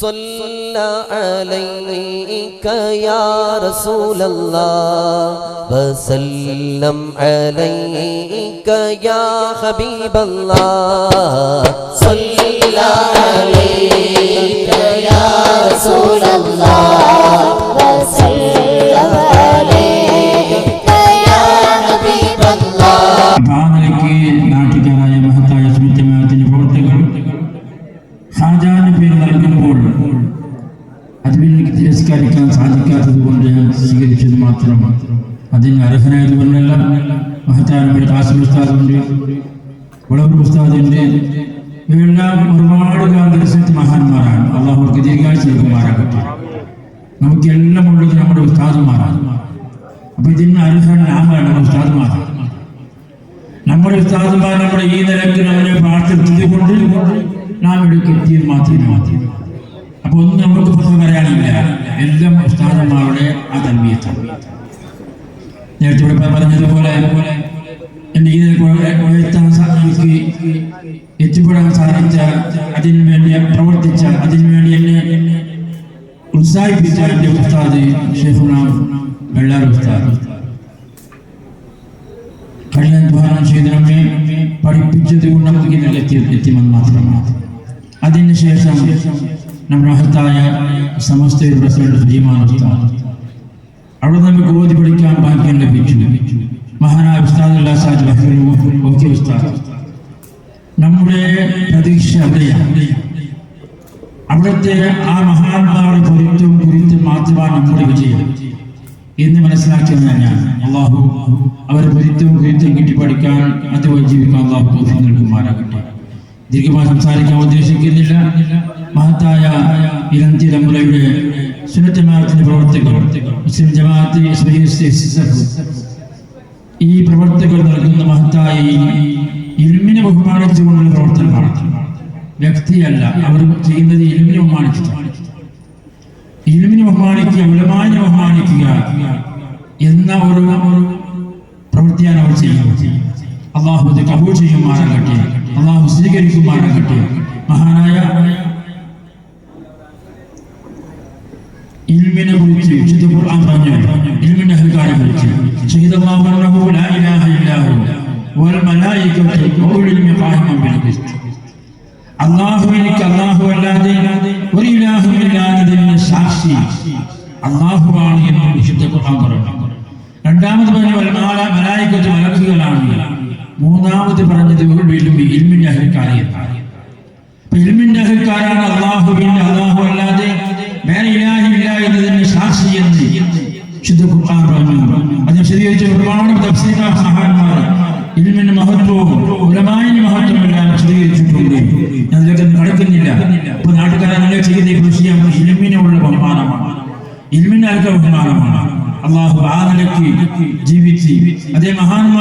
صلى عليك يا رسول الله وسلم عليك يا حبيب الله صلى عليك يا رسول الله وسلم عليك يا حبيب الله. നാട്ടുകാരായ മഹത്തായ സുന്നത്തമാത്തിന്റെ പ്രവർത്തകർ ഹാജാന്റെ പേര് നൽകുമ്പോൾ അതിന് തിരസ്കരിക്കാൻ സാധിക്കാത്തത് കൊണ്ട് ഞാൻ സ്വീകരിച്ചത് മാത്രം. അതിന് അർഹനായത് കൊണ്ടല്ല. മഹത്തായ കാസിം ഉസ്താദുണ്ട്, വളവൂർ ഉസ്താദുണ്ട്, ഇവരെല്ലാം ഒരുപാട് കാലത്ത് മഹാന്മാരാണ്. അള്ളാഹു അവർക്ക് ദീർഘായുസ്സ് നൽകുമാറാകട്ടെ. നമുക്കെല്ലാം ഉള്ളത് നമ്മുടെ ഉസ്താദുമാരാണ്. അപ്പൊ ഇതിന് അർഹൻ നാമാണ് നമ്മുടെ ഉസ്താദുമാർ. നമ്മുടെ ഉസ്താദുമാർ നമ്മുടെ ഈ നിലയ്ക്ക് നമ്മളെ പ്രാർത്ഥിച്ചത് കൊണ്ട് നാം ഇവിടേക്ക് എത്തിയത് മാത്രമേ. അപ്പൊ ഒന്നും നമുക്ക് പുറത്ത് പറയാനില്ല. എല്ലാം ഉസ്താദന്മാരുടെ ആ തൽബിയത്താണ്. നേരത്തെ ഇവിടെ പറഞ്ഞതുപോലെ എൻ്റെ ഈ എനിക്ക് എത്തിപ്പെടാൻ സാധിച്ച, അതിനു വേണ്ടി പ്രവർത്തിച്ച, അതിനുവേണ്ടി എന്നെ ഉത്സാഹിപ്പിച്ച എൻ്റെ ഉസ്താദ് ഷെയ്ഖുന വെള്ളാർ ഉസ്താദ് കഠിനാധ്വാനം ചെയ്ത് നമ്മെ പഠിപ്പിച്ചത് കൊണ്ട് നമുക്ക് ഇന്നലെ എത്തിമെന്ന് മാത്രമാണ്. അതിനുശേഷം നമ്മുടെ മഹത്തായ സമസ്തയുടെ പ്രസിഡന്റ് സുലൈമാൻ ഉസ്താദ്, അവിടെ നമുക്ക് ഓതി പഠിക്കാൻ ഭാഗ്യം ലഭിച്ചു. മഹാനായ ഉസ്താദ് സാജ് ഉസ്താദ്, നമ്മുടെ പ്രതീക്ഷ അവിടെയാണ്. അവിടുത്തെ ആ മഹാന്മാരുടെ പൊരുത്തം മാത്രമാണ് നമ്മുടെ വിജയം എന്ന് മനസ്സിലാക്കിയതാണ് ഞാൻ. അള്ളാഹു അവരെ പൊരുത്തവും കിട്ടി പഠിക്കാൻ അതുവഴി ജീവിക്കാൻ അള്ളാഹു തൗഫീഖ് നൽകുമാറാകട്ടെ. ദീർഘമായി സംസാരിക്കാൻ ഉദ്ദേശിക്കുന്നില്ല. മഹത്തായ ഇലന്തി തമ്പുരയുടെ സുന്നത്ത് ജമാഅത്തിന്റെ പ്രവർത്തകർ, മുസ്ലിം ജമാഅത്ത് ഈ പ്രവർത്തകർ നൽകുന്ന മഹത്തായ ഇൽമിനെ ബഹുമാനിച്ചുകൊണ്ടുള്ള പ്രവർത്തനമാണ്. വ്യക്തിയല്ല, അവർ ചെയ്യുന്നത് ഇൽമിനെ ബഹുമാനിച്ചിട്ടാണ്. ഇൽമിനെ ബഹുമാനിക്കുക, ഉലമാനെ ബഹുമാനിക്കുക എന്ന ഒരു പ്രവൃത്തിയാണ് അവർ ചെയ്യുന്നത്. അള്ളാഹു ഇത് കബൂൽ ചെയ്യുമാറാകട്ടെ, അള്ളാഹു സ്വീകരിക്കുമാറാകട്ടെ. മഹാനായ ഇൽമിനെ കുറിച്ച് വിശുദ്ധ ഖുർആൻ പറഞ്ഞു. ഇൽമിന്റെ അഹ്കാരെ കുറിച്ച് ശഹീദല്ലാഹു അന്നഹു ലാ ഇലാഹ ഇല്ലാഹു വൽ മലായികതു വഉലുൽ ഇൽമി ഖായിമൻ ബിൽ ഖിസ്ത്. അല്ലാഹുവിനിക്ക് അല്ലാഹു അല്ലാതെ ഒരു ഇലാഹുമില്ലാത്തതിന് സാക്ഷി അല്ലാഹുവാണ് എന്ന് വിശുദ്ധ ഖുർആൻ പറഞ്ഞു. രണ്ടാമത് പറഞ്ഞു വൽ മലായികതു മലക്കുകളാണ്. മൂന്നാമത് പറഞ്ഞത് ഇൽമിന്റെ അഹ്കാരെ എന്നാണ്. അപ്പൊ ഇൽമിന്റെ അഹ്കാരാണ് അല്ലാഹുവിന്റെ, അല്ലാഹു അല്ലാതെ വേറെ ഇലാഹില്ല എന്നതിന് സാക്ഷി എന്ന് വിശുദ്ധ ഖുർആൻ പറഞ്ഞു. അത് വിശദീകരിച്ച ഒരുപാട് തഫ്സീർ മഹാന്മാർ ഇൽമിന്റെ മഹത്വവും ഉലമാഇന്റെ മഹത്വവും എല്ലാം വിശദീകരിച്ചിട്ടുണ്ട്. ഞാൻ അതിലേക്ക് കടക്കുന്നില്ല. ഇപ്പൊ നാട്ടുകാരെ ചെയ്യുന്ന ഈ വിഷയം ഇൽമിനുള്ള ബഹുമാനമാണ്, ഇൽമിന്റെ ആൾക്ക് ബഹുമാനമാണ്. അള്ളാഹു ആ നിലയ്ക്ക് ജീവിച്ച് അതേ മഹാന്മാർ